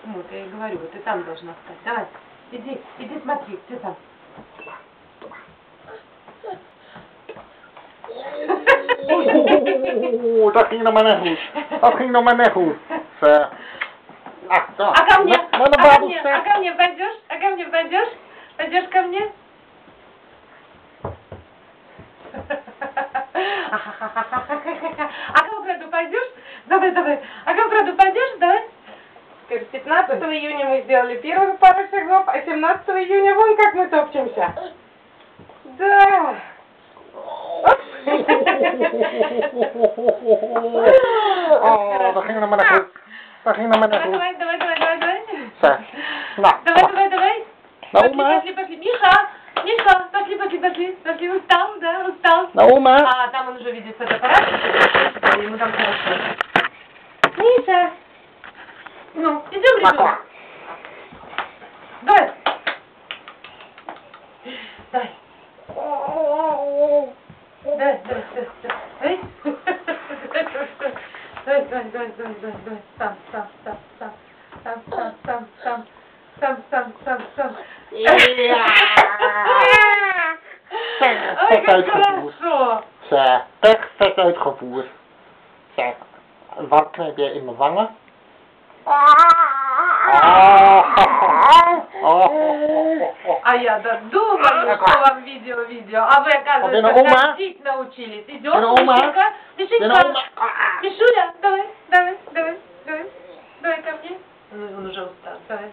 Вот, я и говорю, вот ты там должна встать. Давай, иди смотри, ты там. Dat ging naar mijn goed. Dat ging naar mijn goed. А ко мне? А ко мне пойдешь? А ко мне пойдешь? Пойдешь ко мне? А к Алфреду пойдешь? Давай. А к Алфреду пойдешь? Давай. 15 июня мы сделали первую пару шагов, а 17 июня вон как мы топчемся. Да. Dat ging naar mijn goed. Dat ging naar mijn goed. Давай. Nou, Давай. Наума. Пошли. Миша, пошли. Устал, да? Устал. Наума. А там он уже видит фотоаппарат. Ему там хорошо. Миша. Ну, идем, ребенок. Давай. Давай. Сам. Ой, как хорошо. Perfect uitgevoerd. Zeg, wat knijp je in mijn wangen? А я думаю, что вам видео. А вы, оказывается, ходить научились. Идем, Мишенька. Мишуля, давай ко мне. Он уже устал, давай.